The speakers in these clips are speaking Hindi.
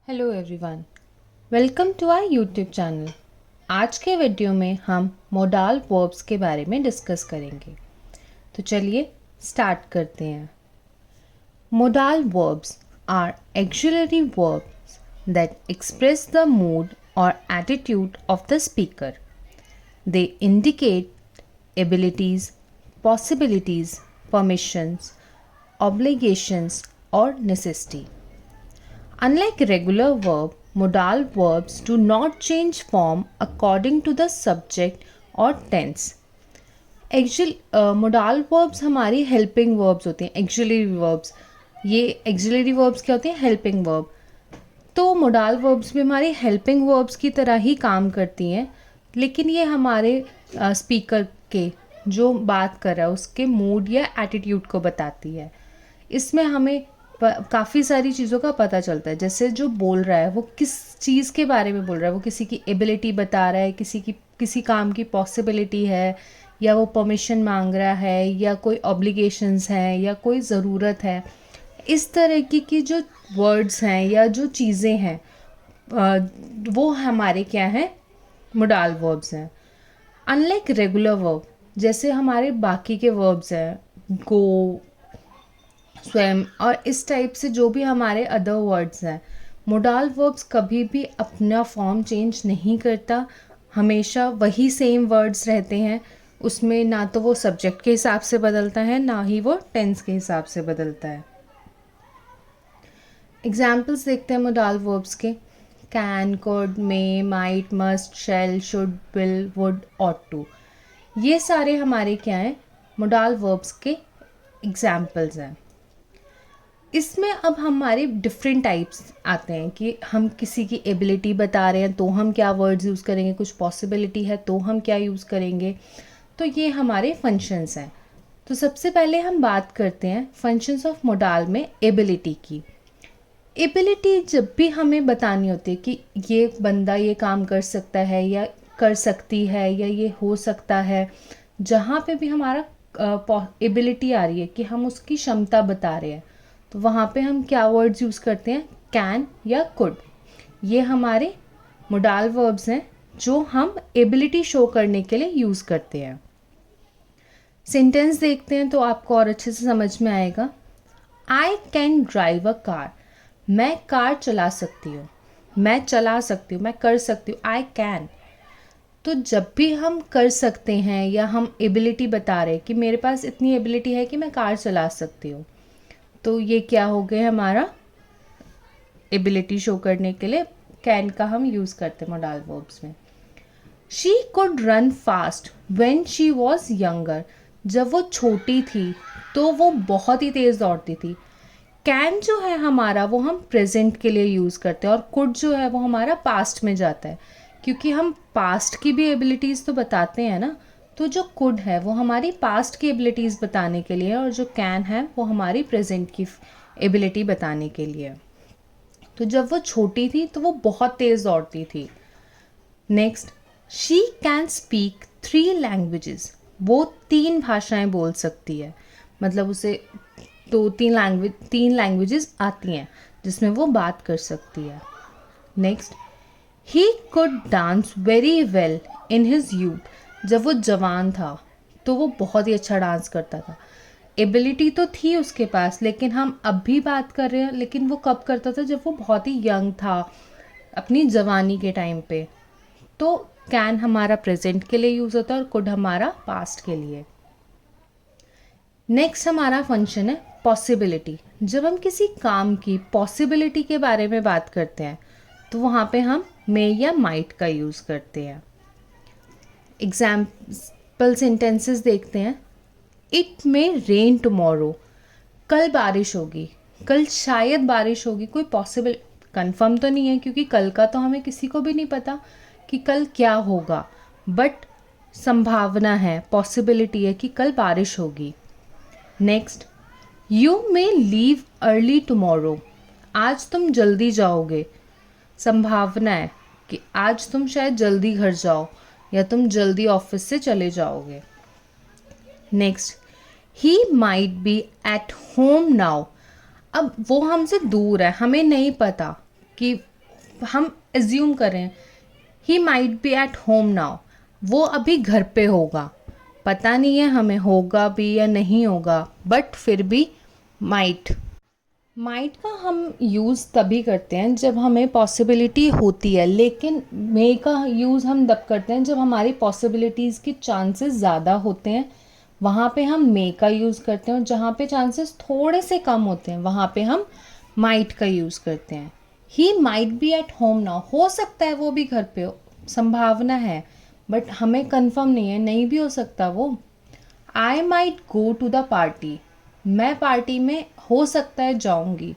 Hello everyone, welcome to our YouTube channel. आज के वीडियो में हम मोडाल वर्ब्स के बारे में डिस्कस करेंगे। तो चलिए स्टार्ट करते हैं। Modal verbs are auxiliary verbs that express the mood और attitude of the speaker. They indicate abilities, possibilities, permissions, obligations or necessity. Unlike regular verb, modal verbs do not change form according to the subject or tense. Modal verbs हमारी हेल्पिंग वर्ब्स होती हैं, एक्सिलरी वर्ब्स। ये एक्सिलरी वर्ब्स क्या होती हैं? Helping verb. तो मोडाल वर्ब्स भी हमारी हेल्पिंग वर्ब्स की तरह ही काम करती हैं, लेकिन ये हमारे स्पीकर के जो बात कर रहा है उसके मूड या एटीट्यूड को बताती है। इसमें हमें काफ़ी सारी चीज़ों का पता चलता है, जैसे जो बोल रहा है वो किस चीज़ के बारे में बोल रहा है। वो किसी की एबिलिटी बता रहा है, किसी काम की पॉसिबिलिटी है, या वो परमिशन मांग रहा है, या कोई ऑब्लिगेशंस हैं, या कोई ज़रूरत है। इस तरह की जो वर्ड्स हैं या जो चीज़ें हैं वो हमारे क्या हैं? मोडाल वर्ब्स हैं। अनलाइक रेगुलर वर्ब, जैसे हमारे बाकी के वर्ब्स हैं, गो, स्वयं और इस टाइप से जो भी हमारे अदर वर्ड्स हैं, मोडाल वर्ब्स कभी भी अपना फॉर्म चेंज नहीं करता। हमेशा वही सेम वर्ड्स रहते हैं। उसमें ना तो वो सब्जेक्ट के हिसाब से बदलता है, ना ही वो टेंस के हिसाब से बदलता है। एग्जाम्पल्स देखते हैं मोडाल वर्ब्स के। Can, could, may, might, must, shall, should, will, would, ought to. ये सारे हमारे क्या हैं? मोडाल वर्ब्स के एग्जाम्पल्स हैं। इसमें अब हमारे डिफरेंट टाइप्स आते हैं कि हम किसी की एबिलिटी बता रहे हैं तो हम क्या वर्ड्स यूज़ करेंगे, कुछ पॉसिबिलिटी है तो हम क्या यूज़ करेंगे। तो ये हमारे फंक्शंस हैं। तो सबसे पहले हम बात करते हैं फंक्शंस ऑफ मोडाल में एबिलिटी की। एबिलिटी जब भी हमें बतानी होती है कि ये बंदा ये काम कर सकता है या कर सकती है या ये हो सकता है, जहाँ पे भी हमारा एबिलिटी आ रही है कि हम उसकी क्षमता बता रहे हैं, तो वहाँ पे हम क्या वर्ड्स यूज़ करते हैं? कैन या कुड। ये हमारे मोडाल वर्ब्स हैं जो हम एबिलिटी शो करने के लिए यूज़ करते हैं। सेंटेंस देखते हैं तो आपको और अच्छे से समझ में आएगा। I can drive a car. मैं कार चला सकती हूँ, मैं चला सकती हूँ, मैं कर सकती हूँ। I can. तो जब भी हम कर सकते हैं या हम एबिलिटी बता रहे हैं कि मेरे पास इतनी एबिलिटी है कि मैं कार चला सकती हूँ, तो ये क्या हो गया? हमारा एबिलिटी शो करने के लिए कैन का हम यूज़ करते हैं मोडाल वर्ब्स में। She could run fast when she was younger. जब वो छोटी थी तो वो बहुत ही तेज़ दौड़ती थी। कैन जो है हमारा वो हम प्रेजेंट के लिए यूज़ करते हैं, और कुड जो है वो हमारा पास्ट में जाता है, क्योंकि हम पास्ट की भी एबिलिटीज़ तो बताते हैं ना। तो जो कुड है वो हमारी पास्ट की एबिलिटीज़ बताने के लिए, और जो कैन है वो हमारी प्रेजेंट की एबिलिटी बताने के लिए। तो जब वो छोटी थी तो वो बहुत तेज़ दौड़ती थी। Next, she can speak 3 languages. वो 3 भाषाएं बोल सकती है, मतलब उसे 3 लैंग्वेजेस आती हैं जिसमें वो बात कर सकती है। Next, he could dance very well in his youth. जब वो जवान था तो वो बहुत ही अच्छा डांस करता था। एबिलिटी तो थी उसके पास, लेकिन हम अब भी बात कर रहे हैं, लेकिन वो कब करता था? जब वो बहुत ही यंग था, अपनी जवानी के टाइम पे। तो कैन हमारा प्रेजेंट के लिए यूज़ होता है और कुड हमारा पास्ट के लिए। नेक्स्ट हमारा फंक्शन है पॉसिबिलिटी। जब हम किसी काम की पॉसिबिलिटी के बारे में बात करते हैं तो वहाँ पे हम मे या माइट का यूज़ करते हैं। एग्जाम्पल सेंटेंसेस देखते हैं। It may rain tomorrow. कल बारिश होगी, कल शायद बारिश होगी। कोई पॉसिबल कंफर्म तो नहीं है, क्योंकि कल का तो हमें किसी को भी नहीं पता कि कल क्या होगा, बट संभावना है, पॉसिबिलिटी है कि कल बारिश होगी। Next, you may leave early tomorrow. आज तुम जल्दी जाओगे। संभावना है कि आज तुम शायद जल्दी घर जाओ या तुम जल्दी ऑफिस से चले जाओगे। Next, he might be at home now. अब वो हमसे दूर है, हमें नहीं पता कि हम एज्यूम करें he might be at home now, वो अभी घर पे होगा, पता नहीं है हमें होगा भी या नहीं होगा, बट फिर भी माइट का हम यूज़ तभी करते हैं जब हमें पॉसिबिलिटी होती है, लेकिन मे का यूज़ हम तब करते हैं जब हमारी पॉसिबिलिटीज़ के चांसेस ज़्यादा होते हैं, वहाँ पे हम मे का यूज़ करते हैं, और जहाँ पे चांसेस थोड़े से कम होते हैं वहाँ पे हम माइट का यूज़ करते हैं। He might be at home now, हो सकता है वो भी घर पे हो, संभावना है, बट हमें कंफर्म नहीं है, नहीं भी हो सकता वो। I might go to the party, मैं पार्टी में हो सकता है जाऊंगी,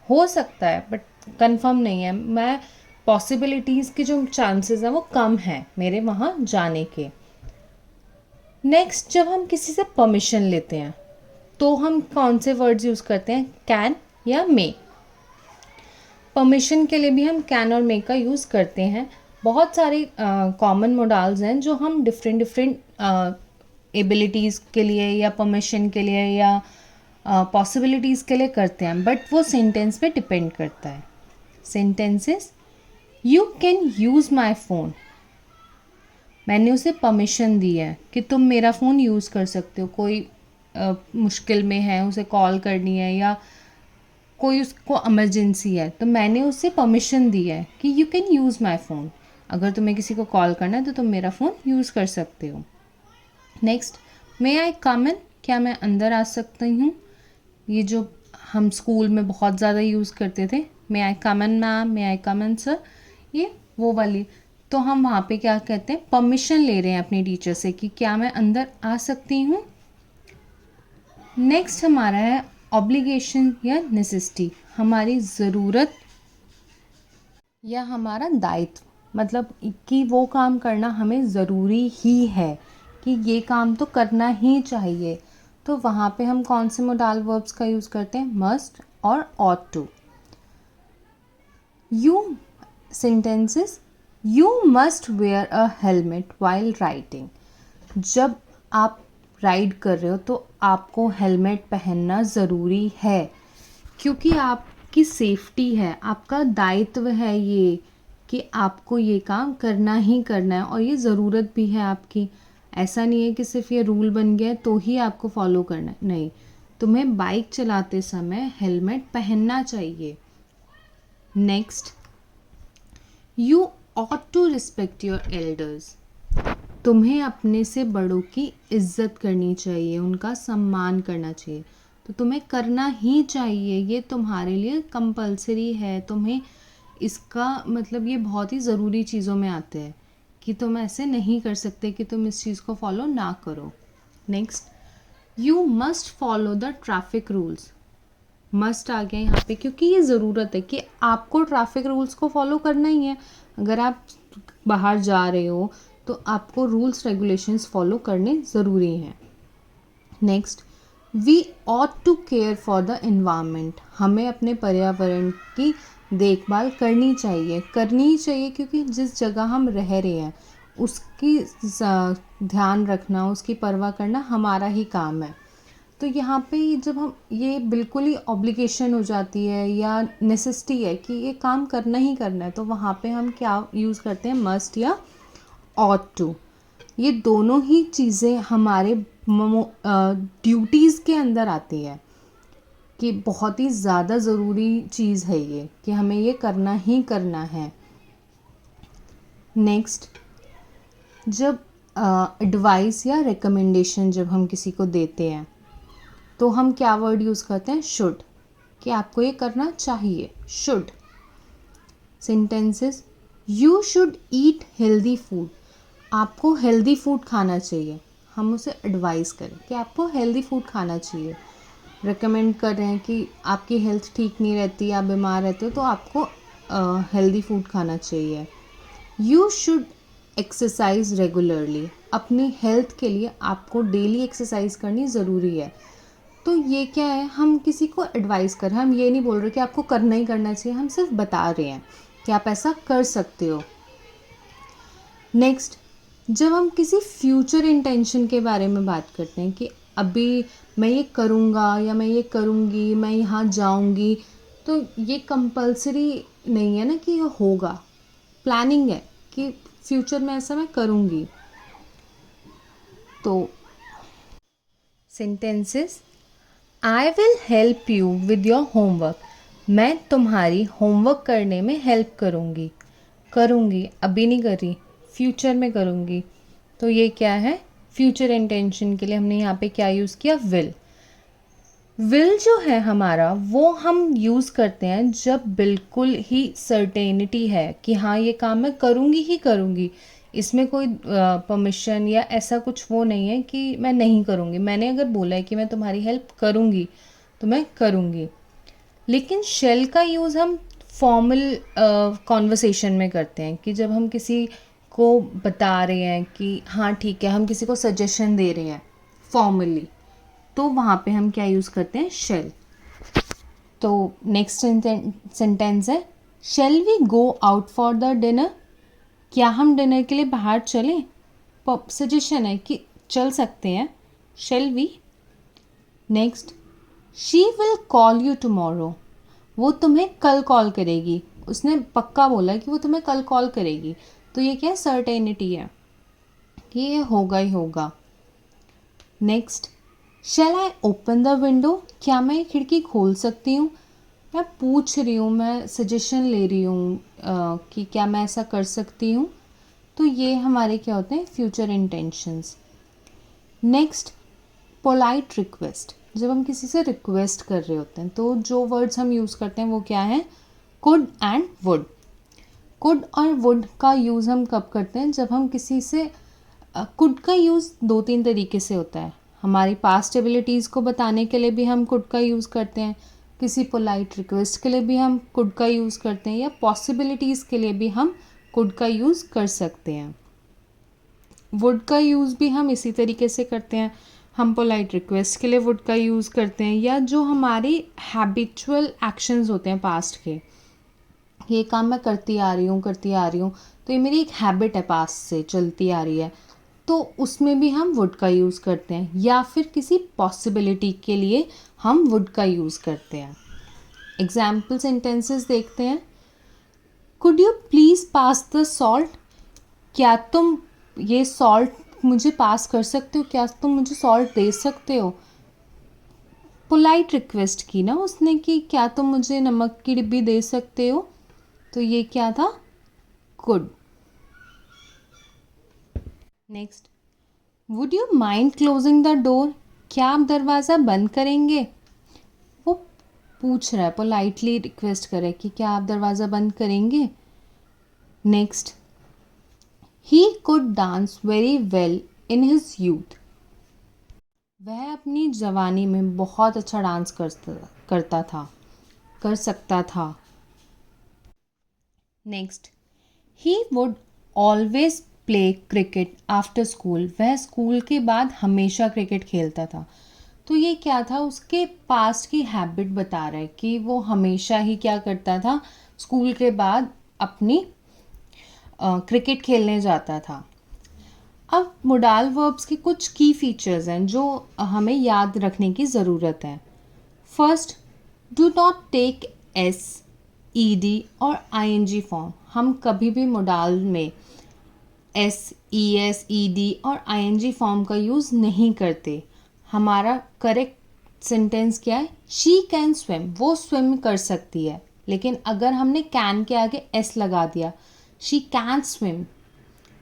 हो सकता है बट कंफर्म नहीं है, मैं पॉसिबिलिटीज़ के जो चांसेस हैं वो कम हैं मेरे वहाँ जाने के। नेक्स्ट, जब हम किसी से परमिशन लेते हैं तो हम कौन से वर्ड्स यूज़ करते हैं, कैन या मे। परमिशन के लिए भी हम कैन और मे का यूज़ करते हैं। बहुत सारे कॉमन मोडाल्स हैं जो हम डिफरेंट एबिलिटीज़ के लिए या परमिशन के लिए या पॉसिबिलिटीज़ के लिए करते हैं, बट वो सेंटेंस पे डिपेंड करता है। Sentences, you can use my phone, मैंने उसे परमिशन दी है कि तुम मेरा फ़ोन यूज़ कर सकते हो, कोई मुश्किल में है, उसे कॉल करनी है या कोई उसको इमरजेंसी है, तो मैंने उसे परमिशन दी है कि you can use my phone, अगर तुम्हें किसी को कॉल करना है तो तुम मेरा फ़ोन यूज़ कर सकते हो। नेक्स्ट, मे आई कम इन, क्या मैं अंदर आ सकती हूँ, ये जो हम स्कूल में बहुत ज़्यादा यूज़ करते थे, मे आई कम इन मैम, मे आई कम इन सर, ये वो वाली। तो हम वहाँ पे क्या कहते हैं, परमिशन ले रहे हैं अपनी टीचर से कि क्या मैं अंदर आ सकती हूँ। नेक्स्ट हमारा है ऑब्लिगेशन या नेसेसिटी, हमारी ज़रूरत या हमारा दायित्व, मतलब कि वो काम करना हमें ज़रूरी ही है, कि ये काम तो करना ही चाहिए। तो वहाँ पे हम कौन से मोडाल वर्ब्स का यूज़ करते हैं, मस्ट और ought to. You sentences, you must wear a helmet while riding, जब आप राइड कर रहे हो तो आपको हेलमेट पहनना ज़रूरी है, क्योंकि आपकी सेफ्टी है, आपका दायित्व है ये कि आपको ये काम करना ही करना है, और ये ज़रूरत भी है आपकी। ऐसा नहीं है कि सिर्फ ये रूल बन गया है तो ही आपको फॉलो करना है, नहीं, तुम्हें बाइक चलाते समय हेलमेट पहनना चाहिए। Next, you ought to respect your elders, तुम्हें अपने से बड़ों की इज्जत करनी चाहिए, उनका सम्मान करना चाहिए, तो तुम्हें करना ही चाहिए, ये तुम्हारे लिए कंपलसरी है, तुम्हें इसका मतलब ये बहुत ही ज़रूरी चीज़ों में आते हैं कि तुम ऐसे नहीं कर सकते कि तुम इस चीज़ को फॉलो ना करो। Next, you must follow the traffic rules, must आ गया यहाँ पे क्योंकि ये ज़रूरत है कि आपको ट्रैफिक रूल्स को फॉलो करना ही है। अगर आप बाहर जा रहे हो तो आपको रूल्स रेगुलेशंस फॉलो करने ज़रूरी हैं। Next, we ought to care for the environment, हमें अपने पर्यावरण की देखभाल करनी चाहिए क्योंकि जिस जगह हम रह रहे हैं उसकी ध्यान रखना, उसकी परवाह करना हमारा ही काम है। तो यहाँ पे जब हम ये बिल्कुल ही ऑब्लिगेशन हो जाती है या नेसेसिटी है कि ये काम करना ही करना है, तो वहाँ पे हम क्या यूज़ करते हैं, मस्ट या ऑट टू। ये दोनों ही चीज़ें हमारे ड्यूटीज़ के अंदर आती है कि बहुत ही ज़्यादा ज़रूरी चीज़ है ये कि हमें ये करना ही करना है। नेक्स्ट, जब एडवाइस या रिकमेंडेशन जब हम किसी को देते हैं तो हम क्या वर्ड यूज़ करते हैं, शुड, कि आपको ये करना चाहिए, should. Sentences, you should eat healthy food, आपको हेल्दी फूड खाना चाहिए, हम उसे एडवाइस करें कि आपको हेल्दी फूड खाना चाहिए। रिकमेंड कर रहे हैं कि आपकी हेल्थ ठीक नहीं रहती, आप बीमार रहते हो तो आपको हेल्दी फूड खाना चाहिए। यू शुड एक्सरसाइज रेगुलरली, अपनी हेल्थ के लिए आपको डेली एक्सरसाइज करनी ज़रूरी है। तो ये क्या है, हम किसी को एडवाइस कर रहे हैं, हम ये नहीं बोल रहे कि आपको करना ही करना चाहिए, हम सिर्फ बता रहे हैं कि आप ऐसा कर सकते हो। नेक्स्ट, जब हम किसी फ्यूचर इंटेंशन के बारे में बात करते हैं कि अभी मैं ये करूँगा या मैं ये करूँगी, मैं यहाँ जाऊँगी, तो ये कंपल्सरी नहीं है ना कि ये होगा, प्लानिंग है कि फ्यूचर में ऐसा मैं करूँगी। तो sentences, I will help you with your homework, मैं तुम्हारी होमवर्क करने में हेल्प करूँगी। करूँगी अभी नहीं कर रही, फ्यूचर में करूँगी। तो ये क्या है, फ्यूचर इंटेंशन के लिए हमने यहाँ पे क्या यूज़ किया, विल। विल जो है हमारा वो हम यूज़ करते हैं जब बिल्कुल ही सर्टेनिटी है कि हाँ ये काम मैं करूँगी ही करूँगी, इसमें कोई परमिशन या ऐसा कुछ वो नहीं है कि मैं नहीं करूँगी। मैंने अगर बोला है कि मैं तुम्हारी हेल्प करूँगी तो मैं करूँगी। लेकिन शेल का यूज़ हम फॉर्मल कॉन्वर्सेशन में करते हैं कि जब हम किसी को बता रहे हैं कि हाँ ठीक है, हम किसी को सजेशन दे रहे हैं फॉर्मली, तो वहाँ पे हम क्या यूज़ करते हैं, शेल। तो नेक्स्ट सेंटेंस है, shall we go out for the dinner, क्या हम डिनर के लिए बाहर चलें। सजेशन है कि चल सकते हैं, shall we. Next, she will call you tomorrow, वो तुम्हें कल कॉल करेगी। उसने पक्का बोला कि वो तुम्हें कल कॉल करेगी, तो ये क्या सर्टेनिटी है कि ये होगा ही होगा। Next, shall I open the window, क्या मैं खिड़की खोल सकती हूँ। मैं पूछ रही हूँ, मैं सजेशन ले रही हूँ कि क्या मैं ऐसा कर सकती हूँ। तो ये हमारे क्या होते हैं, future intentions. Next, polite request, जब हम किसी से रिक्वेस्ट कर रहे होते हैं तो जो वर्ड्स हम यूज़ करते हैं वो क्या है, कुड एंड वुड। कुड और वुड का यूज़ हम कब करते हैं, जब हम किसी से कुड का यूज़ 2-3 तरीके से होता है। हमारी पास्ट एबिलिटीज़ को बताने के लिए भी हम कुड का यूज़ करते हैं, किसी पोलाइट रिक्वेस्ट के लिए भी हम कुड का यूज़ करते हैं, या पॉसिबिलिटीज़ के लिए भी हम कुड का यूज़ कर सकते हैं। वुड का यूज़ भी हम इसी तरीके से करते हैं, हम पोलाइट रिक्वेस्ट के लिए वुड का यूज़ करते हैं, या जो हमारी हैबिचुअल एक्शंस होते हैं पास्ट के, ये काम मैं करती आ रही हूँ, तो ये मेरी एक हैबिट है पास्ट से चलती आ रही है, तो उसमें भी हम वुड का यूज़ करते हैं। या फिर किसी पॉसिबिलिटी के लिए हम वुड का यूज़ करते हैं। एग्जाम्पल सेंटेंसेस देखते हैं। Could you please pass the salt, क्या तुम ये सॉल्ट मुझे पास कर सकते हो, क्या तुम मुझे सॉल्ट दे सकते हो। पोलाइट रिक्वेस्ट की ना उसने कि क्या तुम मुझे नमक की डिब्बी दे सकते हो, तो ये क्या था, could. Next, would you mind closing the door, क्या आप दरवाज़ा बंद करेंगे। वो पूछ रहा है, पोलाइटली रिक्वेस्ट करे कि क्या आप दरवाज़ा बंद करेंगे। Next, he could dance very well in his youth, वह अपनी जवानी में बहुत अच्छा डांस कर सकता था। Next, he would always play cricket after school, वह स्कूल के बाद हमेशा क्रिकेट खेलता था। तो ये क्या था, उसके पास्ट की हैबिट बता रहा है कि वो हमेशा ही क्या करता था, स्कूल के बाद अपनी क्रिकेट खेलने जाता था। अब मोडाल वर्ब्स के कुछ की फीचर्स हैं जो हमें याद रखने की ज़रूरत है। First, do not take S, E D और आई एन जी फॉर्म। हम कभी भी मोडाल में S, E S, E D और आई एन जी फॉर्म का यूज़ नहीं करते। हमारा करेक्ट सेंटेंस क्या है, शी कैन स्विम, वो स्विम कर सकती है। लेकिन अगर हमने कैन के आगे एस लगा दिया, शी कैन स्विम,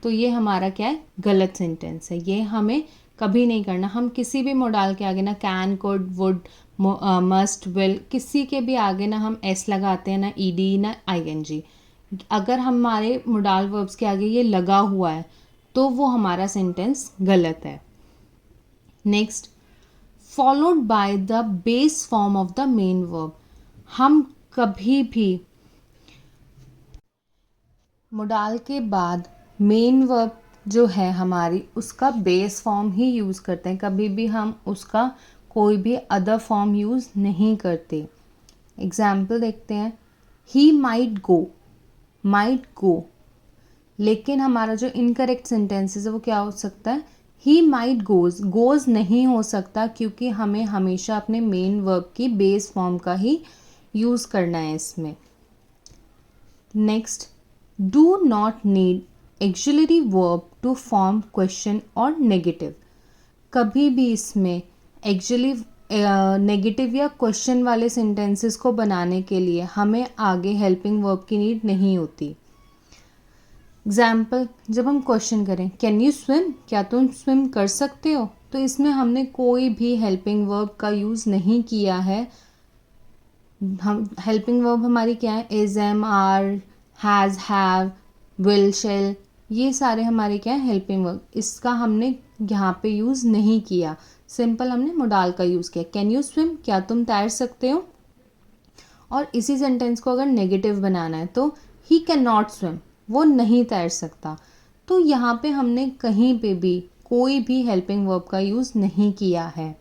तो ये हमारा क्या है, गलत सेंटेंस है। ये हमें कभी नहीं करना। हम किसी भी मोडाल के आगे ना can, could, would, must, will, किसी के भी आगे ना हम एस लगाते हैं, ना ई डी ना आई एन जी। अगर हमारे मोडाल वर्ब्स के आगे ये लगा हुआ है तो वो हमारा सेंटेंस गलत है। Next, followed by the base form of the main verb. हम कभी भी मोडाल के बाद मेन वर्ब जो है हमारी, उसका बेस फॉर्म ही यूज़ करते हैं। कभी भी हम उसका कोई भी अदर फॉर्म यूज़ नहीं करते। एग्जाम्पल देखते हैं, ही माइट गो, लेकिन हमारा जो इनकरेक्ट सेंटेंसेस है वो क्या हो सकता है, ही माइट गोज़ नहीं हो सकता, क्योंकि हमें हमेशा अपने मेन वर्ब की बेस फॉर्म का ही यूज़ करना है इसमें। Next, do not need auxiliary verb to form question और नेगेटिव। कभी भी इसमें एक्चुअली नेगेटिव या क्वेश्चन वाले सेंटेंसेस को बनाने के लिए हमें आगे हेल्पिंग वर्ब की नीड नहीं होती। एग्जाम्पल, जब हम क्वेश्चन करें कैन यू स्विम, क्या तुम स्विम कर सकते हो, तो इसमें हमने कोई भी हेल्पिंग वर्ब का यूज़ नहीं किया है। हम हेल्पिंग वर्ब हमारी क्या है, is, am, are, has, have, will, shall, ये सारे हमारे क्या है हेल्पिंग वर्ब। इसका हमने यहाँ पे यूज़ नहीं किया, सिंपल हमने मोडाल का यूज़ किया। कैन यू स्विम, क्या तुम तैर सकते हो। और इसी सेंटेंस को अगर नेगेटिव बनाना है तो ही कैन नॉट स्विम, वो नहीं तैर सकता। तो यहाँ पे हमने कहीं पे भी कोई भी हेल्पिंग वर्ब का यूज़ नहीं किया है।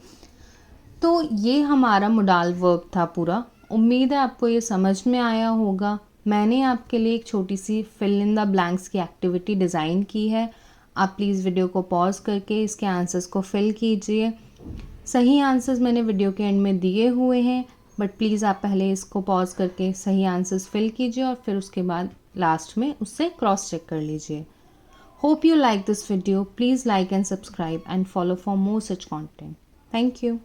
तो ये हमारा मोडाल वर्ब था पूरा। उम्मीद है आपको ये समझ में आया होगा। मैंने आपके लिए एक छोटी सी फिल इन द ब्लैंक्स की एक्टिविटी डिज़ाइन की है। आप प्लीज़ वीडियो को पॉज करके इसके आंसर्स को फिल कीजिए। सही आंसर्स मैंने वीडियो के एंड में दिए हुए हैं, बट प्लीज़ आप पहले इसको पॉज करके सही आंसर्स फिल कीजिए और फिर उसके बाद लास्ट में उससे क्रॉस चेक कर लीजिए। Hope you like this video. Please like and subscribe and follow for more such content. Thank you.